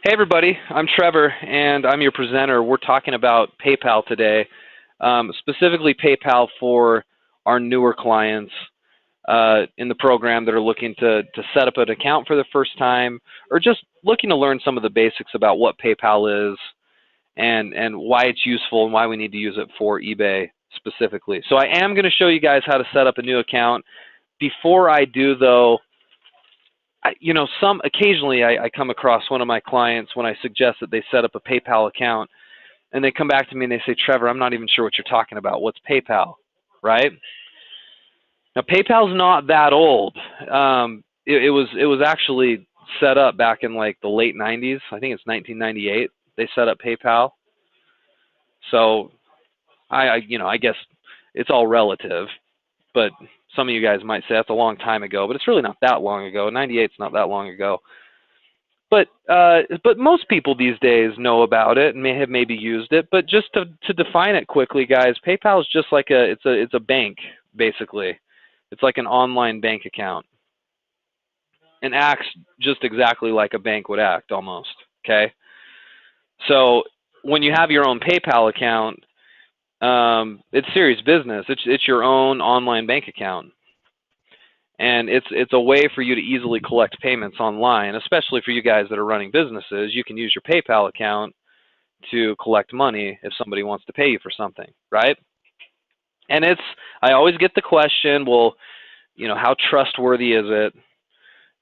Hey everybody, I'm Trevor and I'm your presenter. We're talking about PayPal today, specifically PayPal for our newer clients in the program that are looking to set up an account for the first time or just looking to learn some of the basics about what PayPal is and why it's useful and why we need to use it for eBay specifically. So I am going to show you guys how to set up a new account. Before I do though, occasionally I come across one of my clients when I suggest that they set up a PayPal account and they come back to me and they say, Trevor, I'm not even sure what you're talking about. What's PayPal, right? Now PayPal's not that old. It was actually set up back in like the late 90s. I think it's 1998 they set up PayPal. So I guess it's all relative, but some of you guys might say that's a long time ago, but it's really not that long ago. 98's not that long ago. But most people these days know about it and may have maybe used it. But just to define it quickly, guys, PayPal is just like it's a bank basically. It's like an online bank account and acts just exactly like a bank would act almost. Okay. So when you have your own PayPal account, it's serious business. It's your own online bank account, and it's a way for you to easily collect payments online, especially for you guys that are running businesses. You can use your PayPal account to collect money if somebody wants to pay you for something, right? And I always get the question, well, how trustworthy is it?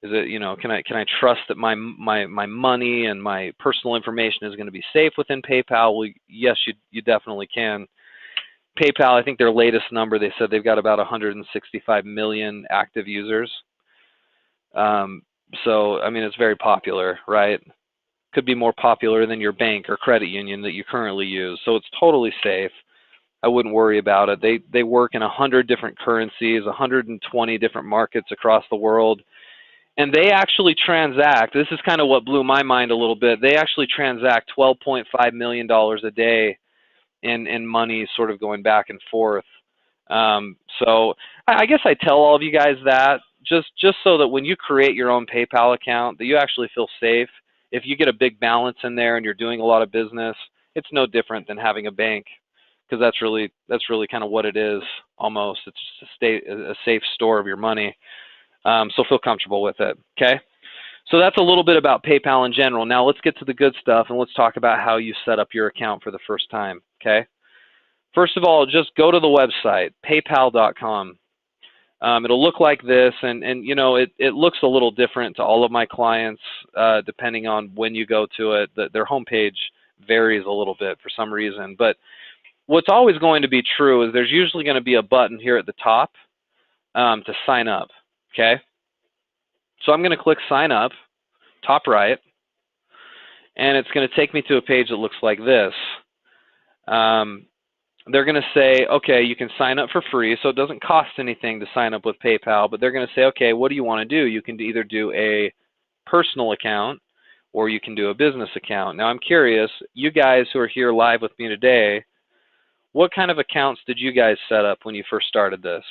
Is it, can I trust that my money and my personal information is going to be safe within PayPal? Well, yes, you definitely can. PayPal, I think their latest number, they said they've got about 165 million active users. So, I mean, it's very popular, right? Could be more popular than your bank or credit union that you currently use. So it's totally safe. I wouldn't worry about it. They work in 100 different currencies, 120 different markets across the world. And they actually transact, this is kind of what blew my mind a little bit, they actually transact $12.5 million a day in money sort of going back and forth. So I guess I tell all of you guys that just so that when you create your own PayPal account that you actually feel safe. If you get a big balance in there and you're doing a lot of business, it's no different than having a bank, because that's really kind of what it is almost. It's just a safe store of your money. So feel comfortable with it, okay? So that's a little bit about PayPal in general. Now let's get to the good stuff and let's talk about how you set up your account for the first time, okay? First of all, just go to the website, paypal.com. It'll look like this, and it looks a little different to all of my clients depending on when you go to it. Their homepage varies a little bit for some reason, but what's always going to be true is there's usually going to be a button here at the top to sign up, okay? So I'm going to click sign up, top right, and it's going to take me to a page that looks like this. They're going to say, okay, you can sign up for free, so it doesn't cost anything to sign up with PayPal, but they're going to say, okay, what do you want to do? You can either do a personal account or you can do a business account. Now I'm curious, you guys who are here live with me today, what kind of accounts did you guys set up when you first started this?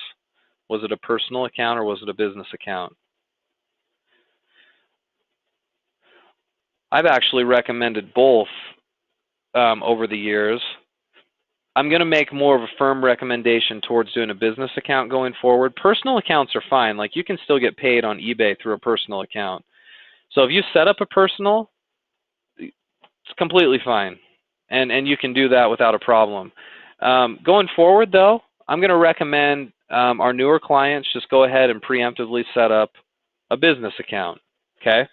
Was it a personal account or was it a business account? I've actually recommended both over the years. I'm going to make more of a firm recommendation towards doing a business account going forward. Personal accounts are fine. Like, you can still get paid on eBay through a personal account. So if you set up a personal, it's completely fine. And you can do that without a problem. Going forward, though, I'm going to recommend our newer clients just go ahead and preemptively set up a business account, okay?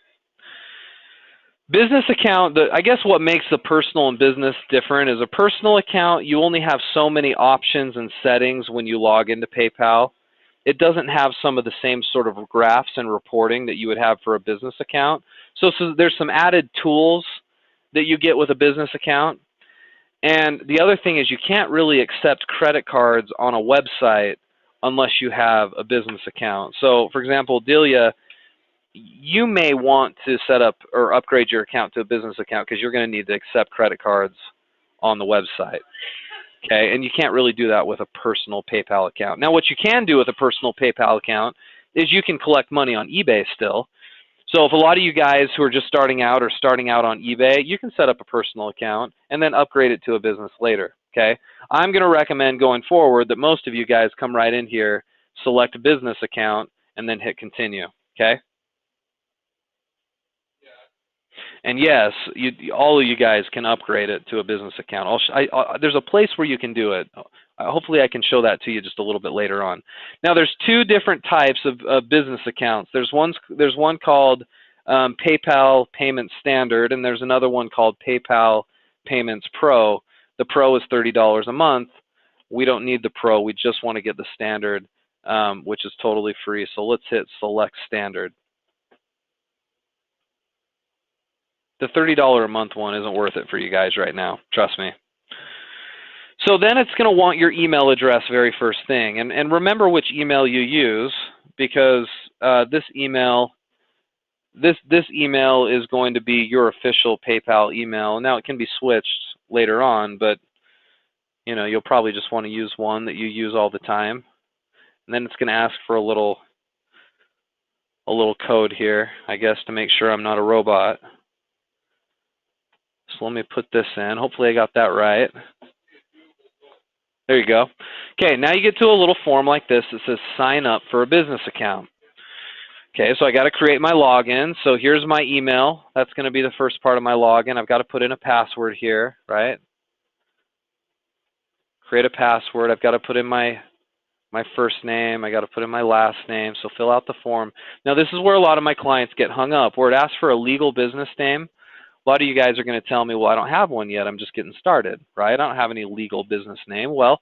Business account, I guess what makes the personal and business different is a personal account, you only have so many options and settings when you log into PayPal. It doesn't have some of the same sort of graphs and reporting that you would have for a business account. So there's some added tools that you get with a business account. And the other thing is you can't really accept credit cards on a website unless you have a business account. So, for example, Delia, you may want to set up or upgrade your account to a business account because you're going to need to accept credit cards on the website, okay? And you can't really do that with a personal PayPal account. Now, what you can do with a personal PayPal account is you can collect money on eBay still. So if a lot of you guys who are just starting out or starting out on eBay, you can set up a personal account and then upgrade it to a business later, okay? I'm going to recommend going forward that most of you guys come right in here, select a business account, and then hit continue, okay? And yes, all of you guys can upgrade it to a business account. There's a place where you can do it. Hopefully I can show that to you just a little bit later on. Now there's two different types of business accounts. There's one called PayPal Payments Standard, and there's another one called PayPal Payments Pro. The Pro is $30 a month. We don't need the Pro. We just want to get the Standard, which is totally free. So let's hit Select Standard. The $30 a month one isn't worth it for you guys right now. Trust me. So then it's going to want your email address very first thing. And remember which email you use, because this email is going to be your official PayPal email. Now it can be switched later on, but you know, you'll probably just want to use one that you use all the time. And then it's going to ask for a little code here, I guess, to make sure I'm not a robot. So let me put this in. Hopefully I got that right. There you go. Okay, now you get to a little form like this that says sign up for a business account. Okay, so I got to create my login. So here's my email. That's going to be the first part of my login. I've got to put in a password here, right? Create a password. I've got to put in my first name. I got to put in my last name. So fill out the form. Now this is where a lot of my clients get hung up, where it asks for a legal business name. A lot of you guys are going to tell me, well, I don't have one yet. I'm just getting started, right? I don't have any legal business name. Well,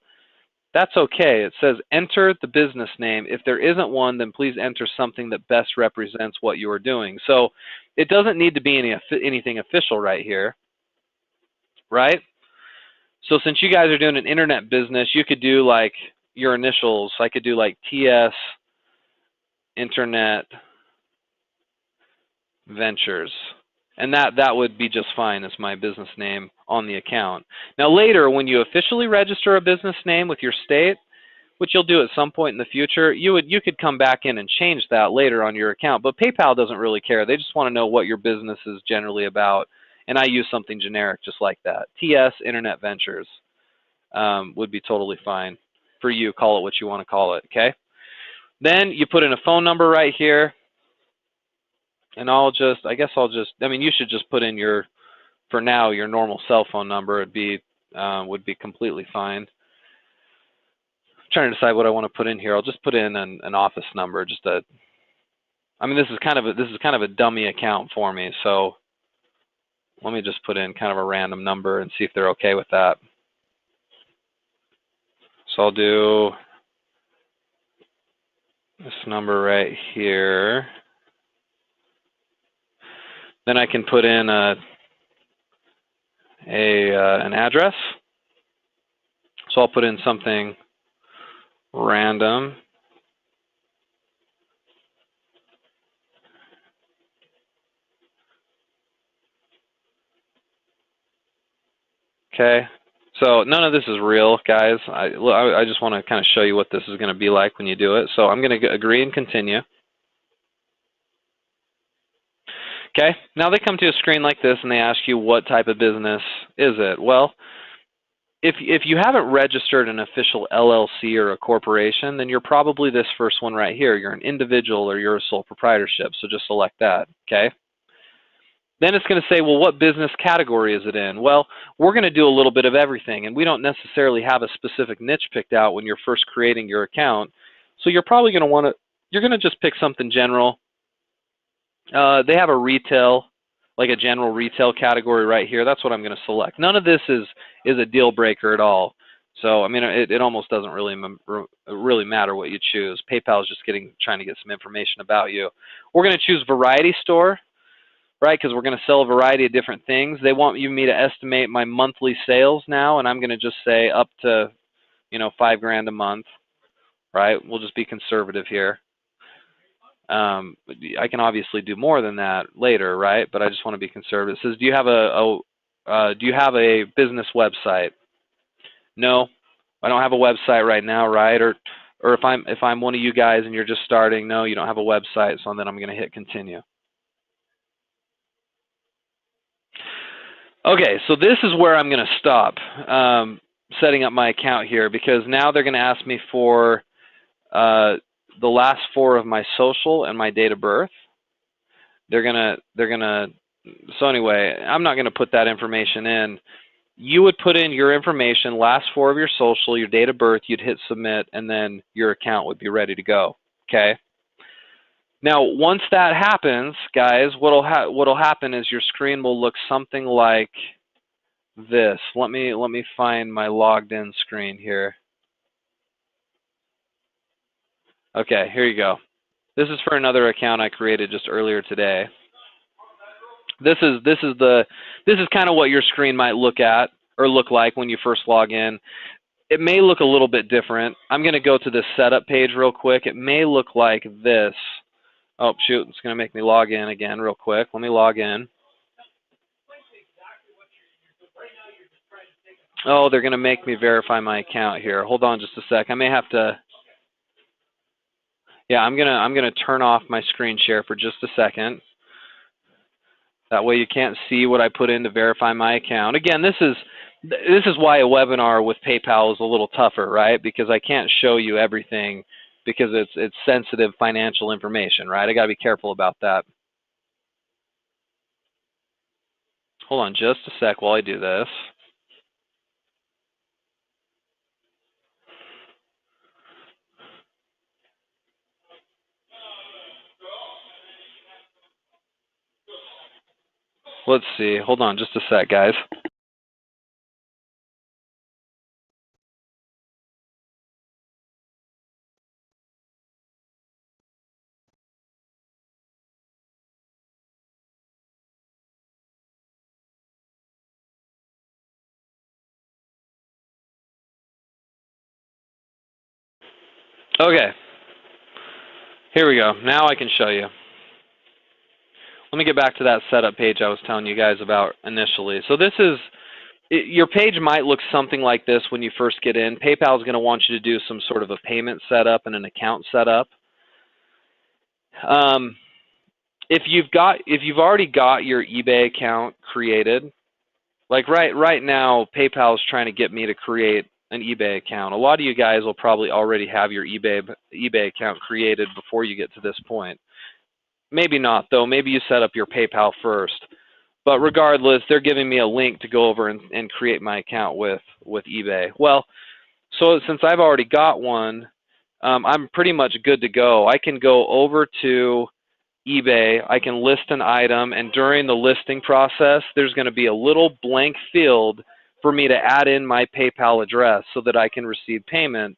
that's okay. It says enter the business name. If there isn't one, then please enter something that best represents what you are doing. So it doesn't need to be anything official right here, right? So since you guys are doing an internet business, you could do like your initials. I could do like TS Internet Ventures. And that would be just fine as my business name on the account. Now later, when you officially register a business name with your state, which you'll do at some point in the future, you could come back in and change that later on your account. But PayPal doesn't really care. They just want to know what your business is generally about. And I use something generic just like that. TS Internet Ventures would be totally fine. For you, call it what you want to call it, okay? Then you put in a phone number right here. And I mean, you should just put in for now, your normal cell phone number. Would be completely fine. I'm trying to decide what I want to put in here. I'll just put in an office number. I mean, this is kind of a dummy account for me. So let me just put in kind of a random number and see if they're okay with that. So I'll do this number right here. Then I can put in an address. So I'll put in something random. Okay. So none of this is real, guys. I just want to kind of show you what this is going to be like when you do it. So I'm going to agree and continue. Okay, now they come to a screen like this and they ask you what type of business is it. Well, if you haven't registered an official LLC or a corporation, then you're probably this first one right here. You're an individual or you're a sole proprietorship, so just select that, okay? Then it's going to say, well, what business category is it in? Well, we're going to do a little bit of everything, and we don't necessarily have a specific niche picked out when you're first creating your account. So you're probably going to you're going to just pick something general. They have a retail, like a general retail category right here. That's what I'm going to select. None of this is a deal breaker at all. So, I mean, it almost doesn't really matter what you choose. PayPal is just trying to get some information about you. We're going to choose variety store, right, because we're going to sell a variety of different things. They want me to estimate my monthly sales now, and I'm going to just say up to, $5 grand a month, right? We'll just be conservative here. I can obviously do more than that later, right? But I just want to be conservative. It says, do you have a business website? No, I don't have a website right now, right? Or if I'm one of you guys and you're just starting, no, you don't have a website. So then I'm going to hit continue. Okay, so this is where I'm going to stop setting up my account here, because now they're going to ask me for the last 4 of my social and my date of birth. They're gonna. So anyway, I'm not going to put that information in. You would put in your information, last 4 of your social, your date of birth. You'd hit submit, and then your account would be ready to go. Okay. Now, once that happens, guys, what'll happen is your screen will look something like this. Let me find my logged in screen here. Okay, here you go. This is for another account I created just earlier today. This is kind of what your screen might look like when you first log in. It may look a little bit different. I'm going to go to the setup page real quick. It may look like this. Oh, shoot, it's going to make me log in again real quick. Let me log in. Oh, they're going to make me verify my account here. Hold on just a sec. I may have to. Yeah, I'm going to turn off my screen share for just a second. That way you can't see what I put in to verify my account. Again, this is why a webinar with PayPal is a little tougher, right? Because I can't show you everything because it's sensitive financial information, right? I got to be careful about that. Hold on just a sec while I do this. Let's see. Hold on just a sec, guys. Okay. Here we go. Now I can show you. Let me get back to that setup page I was telling you guys about initially. So this is, your page might look something like this when you first get in. PayPal is going to want you to do some sort of a payment setup and an account setup. If you've already got your eBay account created, like right now, PayPal is trying to get me to create an eBay account. A lot of you guys will probably already have your eBay account created before you get to this point. Maybe not, though. Maybe you set up your PayPal first. But regardless, they're giving me a link to go over and create my account with eBay. Well, so since I've already got one, I'm pretty much good to go. I can go over to eBay, I can list an item, and during the listing process, there's going to be a little blank field for me to add in my PayPal address so that I can receive payment.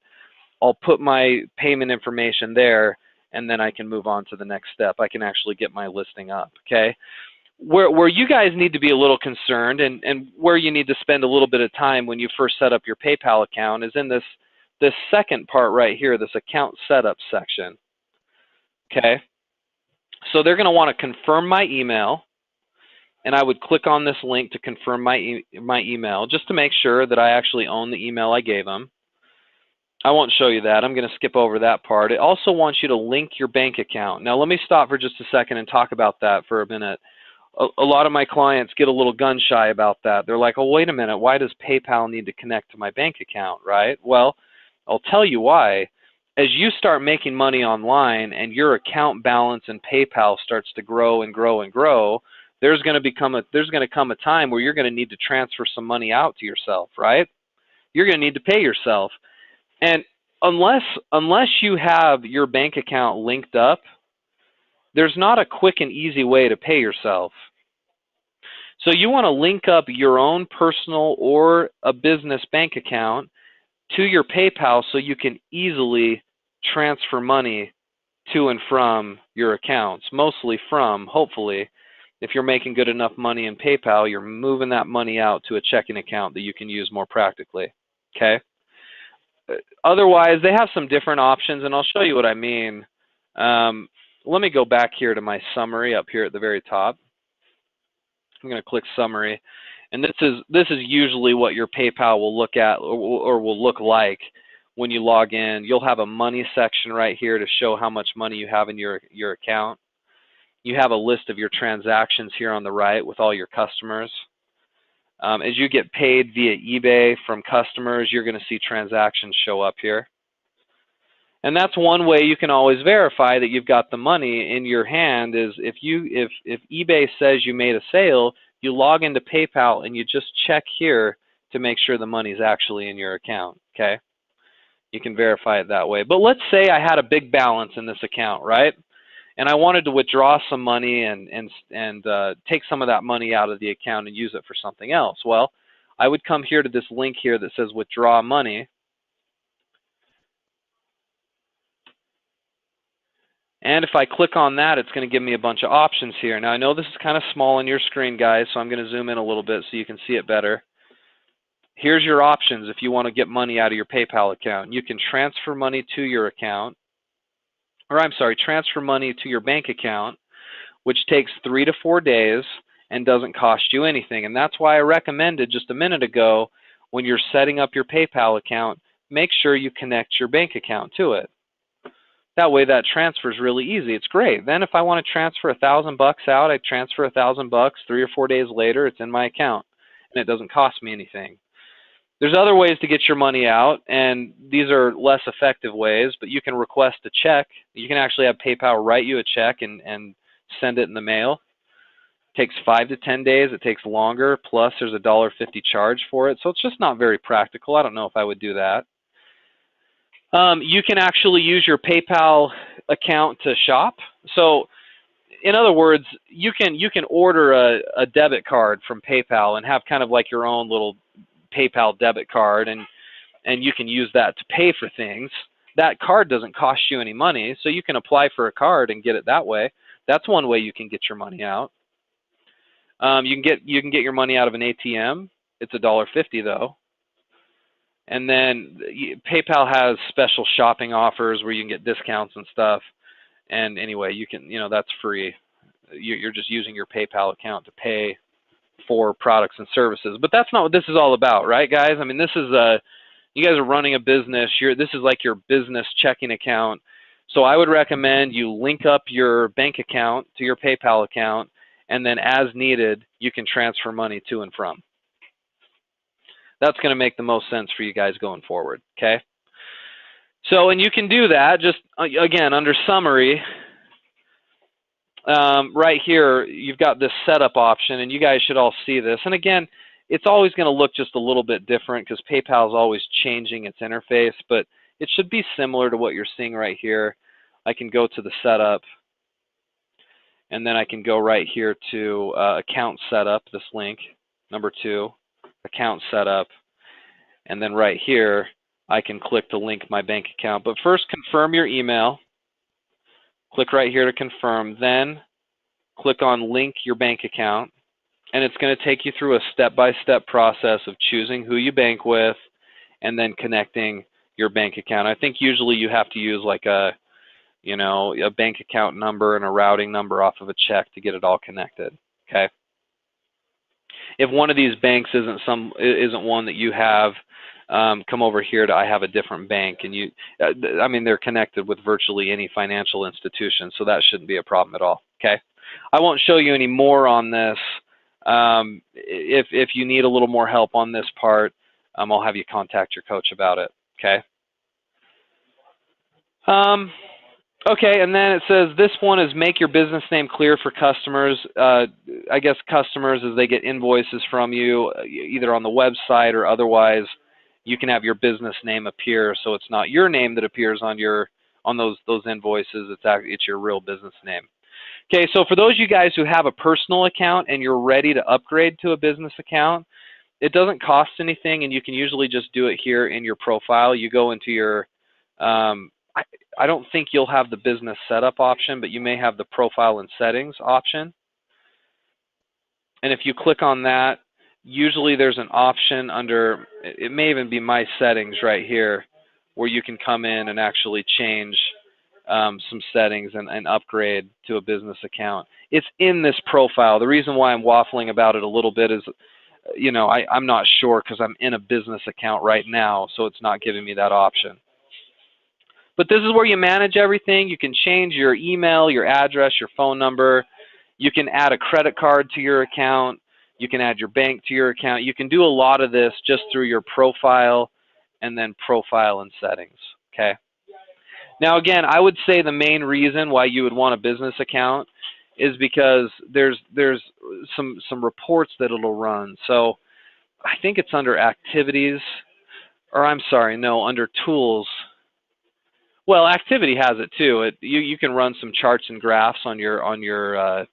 I'll put my payment information there, and then I can move on to the next step. I can actually get my listing up, okay? Where you guys need to be a little concerned and where you need to spend a little bit of time when you first set up your PayPal account is in this second part right here, this account setup section, okay? So they're going to want to confirm my email, and I would click on this link to confirm my email just to make sure that I actually own the email I gave them. I won't show you that. I'm going to skip over that part. It also wants you to link your bank account. Now, let me stop for just a second and talk about that for a minute. A lot of my clients get a little gun-shy about that. They're like, oh, wait a minute. Why does PayPal need to connect to my bank account, right? Well, I'll tell you why. As you start making money online and your account balance in PayPal starts to grow and grow and grow, there's going to come a time where you're going to need to transfer some money out to yourself, right? You're going to need to pay yourself. And unless you have your bank account linked up, there's not a quick and easy way to pay yourself. So you want to link up your own personal or a business bank account to your PayPal so you can easily transfer money to and from your accounts, mostly from, hopefully, if you're making good enough money in PayPal, you're moving that money out to a checking account that you can use more practically, okay? Otherwise, they have some different options, and I'll show you what I mean. Let me go back here to my summary up here at the very top. I'm going to click summary, and this is usually what your PayPal will look at or will look like when you log in. You'll have a money section right here to show how much money you have in your account. You have a list of your transactions here on the right with all your customers. As you get paid via eBay from customers, you're going to see transactions show up here. And that's one way you can always verify that you've got the money in your hand is if eBay says you made a sale, you log into PayPal and you just check here to make sure the money's actually in your account, okay? You can verify it that way. But let's say I had a big balance in this account, right? And I wanted to withdraw some money and take some of that money out of the account and use it for something else. Well, I would come here to this link here that says withdraw money. And if I click on that, it's going to give me a bunch of options here. Now, I know this is kind of small on your screen, guys, so I'm going to zoom in a little bit so you can see it better. Here's your options if you want to get money out of your PayPal account. You can transfer money to your account, or I'm sorry, transfer money to your bank account, which takes 3 to 4 days and doesn't cost you anything. And that's why I recommended just a minute ago, when you're setting up your PayPal account, make sure you connect your bank account to it. That way that transfer is really easy. It's great. Then if I want to transfer $1,000 out, I transfer $1,000. 3 or 4 days later, it's in my account, and it doesn't cost me anything. There's other ways to get your money out, and these are less effective ways, but you can request a check. You can actually have PayPal write you a check and send it in the mail. It takes 5 to 10 days. It takes longer, plus there's a $1.50 charge for it, so it's just not very practical. I don't know if I would do that. You can actually use your PayPal account to shop. So, in other words, you can order a debit card from PayPal and have kind of like your own little PayPal debit card, and you can use that to pay for things. That card doesn't cost you any money, so you can apply for a card and get it that way. That's one way you can get your money out. You can get your money out of an ATM. It's $1.50 though. And then PayPal has special shopping offers where you can get discounts and stuff. And anyway, you can, that's free. You're just using your PayPal account to pay for products and services. But that's not what this is all about, right, guys? I mean, this is you guys are running a business. This is like your business checking account. So I would recommend you link up your bank account to your PayPal account, and then as needed, you can transfer money to and from. That's going to make the most sense for you guys going forward, okay? So, and you can do that just, again, under summary, right here, you've got this setup option, and you guys should all see this. And again, it's always going to look just a little bit different because PayPal is always changing its interface, but it should be similar to what you're seeing right here. I can go to the setup, and then I can go right here to account setup, this link, number 2. Account setup, and then right here I can click to link my bank account. But first, confirm your email. Click right here to confirm, then click on link your bank account, and it's going to take you through a step-by-step process of choosing who you bank with and then connecting your bank account. I think usually you have to use like a bank account number and a routing number off of a check to get it all connected, okay? If one of these banks isn't one that you have, come over here to I have a different bank, and I mean, they're connected with virtually any financial institution, so that shouldn't be a problem at all, okay? I won't show you any more on this. If you need a little more help on this part, I'll have you contact your coach about it, okay? Okay, and then it says this one is make your business name clear for customers. I guess customers, as they get invoices from you, either on the website or otherwise, you can have your business name appear, so it's not your name that appears on those invoices. It's your real business name. Okay, so for those of you guys who have a personal account and you're ready to upgrade to a business account, it doesn't cost anything, and you can usually just do it here in your profile. You go into your I don't think you'll have the business setup option, but you may have the profile and settings option. And if you click on that, usually there's an option under, it may even be my settings right here, where you can come in and actually change some settings and upgrade to a business account. It's in this profile. The reason why I'm waffling about it a little bit is, I'm not sure because I'm in a business account right now, so it's not giving me that option. But this is where you manage everything. You can change your email, your address, your phone number. You can add a credit card to your account. You can add your bank to your account. You can do a lot of this just through your profile and then profile and settings, okay? Now, again, I would say the main reason why you would want a business account is because there's some reports that it'll run. So I think it's under activities, or I'm sorry, no, under tools. Well, activity has it too. You can run some charts and graphs on your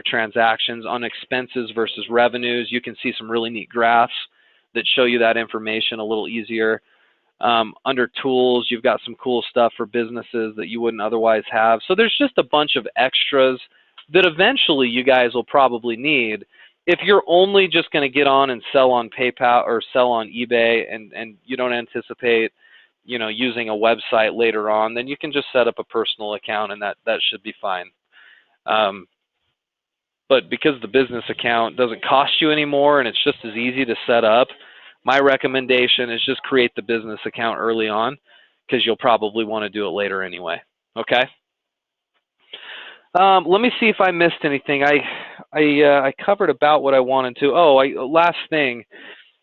transactions, on expenses versus revenues. You can see some really neat graphs that show you that information a little easier. Under tools, you've got some cool stuff for businesses that you wouldn't otherwise have. So there's just a bunch of extras that eventually you guys will probably need. If you're only just going to get on and sell on PayPal or sell on eBay and you don't anticipate, you know, using a website later on, then you can just set up a personal account and that should be fine. But because the business account doesn't cost you anymore and it's just as easy to set up, my recommendation is just create the business account early on because you'll probably want to do it later anyway. Okay? Let me see if I missed anything. I covered about what I wanted to. Oh, last thing.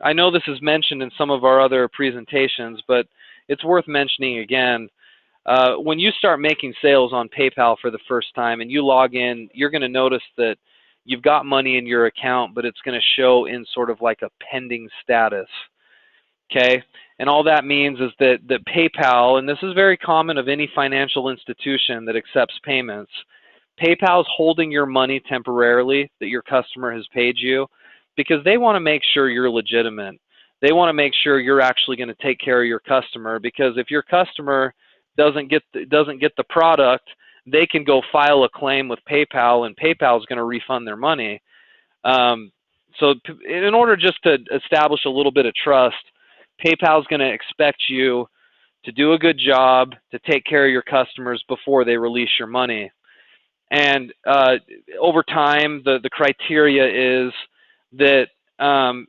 I know this is mentioned in some of our other presentations, but it's worth mentioning again. When you start making sales on PayPal for the first time and you log in, you're going to notice that you've got money in your account, but it's going to show in sort of like a pending status. Okay? And all that means is that PayPal, and this is very common of any financial institution that accepts payments, PayPal is holding your money temporarily that your customer has paid you because they want to make sure you're legitimate. They want to make sure you're actually going to take care of your customer, because if your customer doesn't get the product, they can go file a claim with PayPal and PayPal is going to refund their money. So in order just to establish a little bit of trust, PayPal is going to expect you to do a good job, to take care of your customers before they release your money. And over time, the criteria is that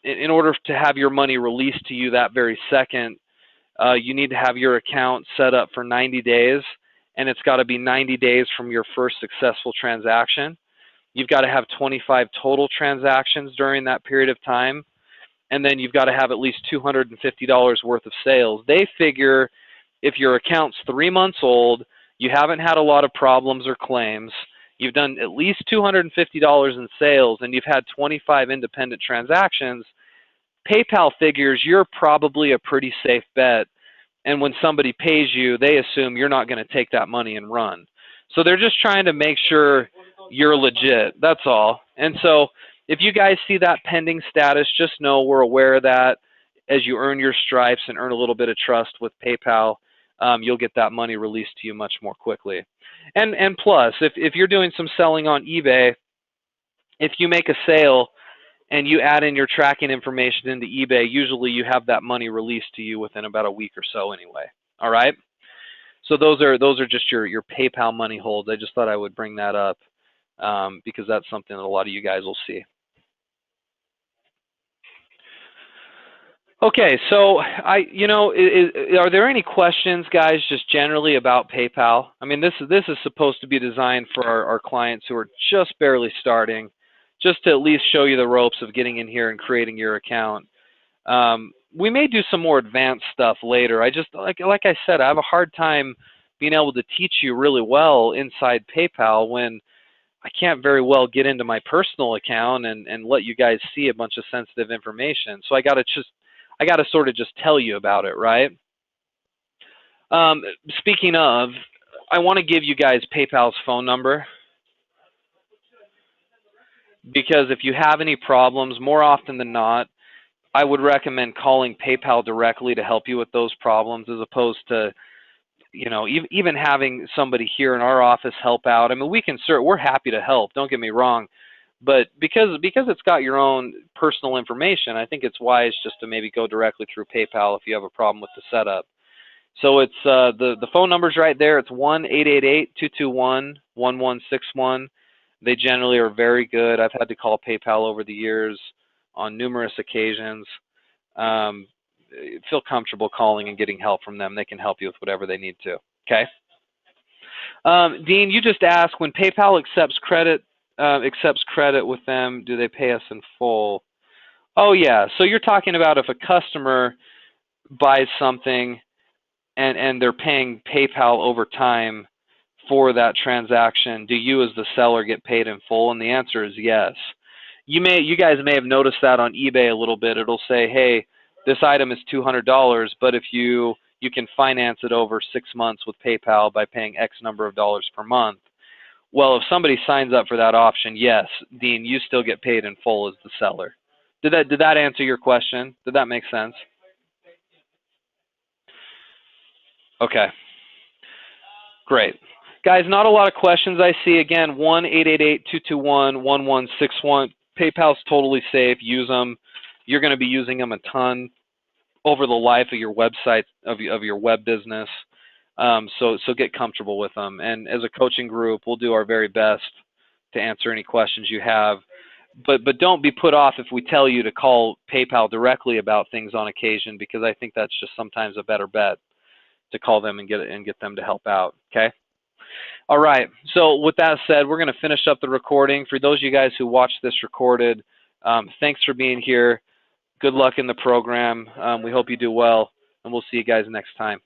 in order to have your money released to you that very second, you need to have your account set up for 90 days, and it's got to be 90 days from your first successful transaction. You've got to have 25 total transactions during that period of time, and then you've got to have at least $250 worth of sales. They figure if your account's 3 months old, you haven't had a lot of problems or claims, you've done at least $250 in sales, and you've had 25 independent transactions, PayPal figures you're probably a pretty safe bet. And when somebody pays you, they assume you're not going to take that money and run. So they're just trying to make sure you're legit. That's all. And so if you guys see that pending status, just know we're aware of that. As you earn your stripes and earn a little bit of trust with PayPal, you'll get that money released to you much more quickly. And plus, if you're doing some selling on eBay, if you make a sale and you add in your tracking information into eBay, usually you have that money released to you within about a week or so anyway. All right? So those are just your PayPal money holds. I just thought I would bring that up because that's something that a lot of you guys will see. Okay, so are there any questions, guys, just generally about PayPal? I mean, this is supposed to be designed for our clients who are just barely starting, just to at least show you the ropes of getting in here and creating your account. We may do some more advanced stuff later. I just, like I said, I have a hard time being able to teach you really well inside PayPal when I can't very well get into my personal account and let you guys see a bunch of sensitive information. So I got to sort of just tell you about it, right? Speaking of, I want to give you guys PayPal's phone number, because if you have any problems, more often than not, I would recommend calling PayPal directly to help you with those problems, as opposed to, you know, even having somebody here in our office help out. I mean, we're happy to help, don't get me wrong, but because it's got your own personal information, I think it's wise just to maybe go directly through PayPal if you have a problem with the setup. So it's the phone number's right there. It's 1-888-221-1161. They generally are very good. I've had to call PayPal over the years on numerous occasions. Feel comfortable calling and getting help from them. They can help you with whatever they need to. Okay. Dean, you just asked, when PayPal accepts credit accepts credit with them, do they pay us in full? Oh yeah, so you're talking about if a customer buys something and they're paying PayPal over time for that transaction, do you as the seller get paid in full? And the answer is yes. You guys may have noticed that on eBay a little bit. It'll say, hey, this item is $200, but if you can finance it over 6 months with PayPal by paying X number of dollars per month. Well, if somebody signs up for that option, yes, Dean, you still get paid in full as the seller. Did that answer your question? Did that make sense? Okay. Great. Guys, not a lot of questions I see. Again, 1-888-221-1161. PayPal's totally safe. Use them. You're going to be using them a ton over the life of your website, of your web business. So get comfortable with them. And as a coaching group, we'll do our very best to answer any questions you have. But don't be put off if we tell you to call PayPal directly about things on occasion, because I think that's just sometimes a better bet to call them and get them to help out. Okay. All right. So with that said, we're going to finish up the recording. For those of you guys who watched this recorded, thanks for being here. Good luck in the program. We hope you do well, and we'll see you guys next time.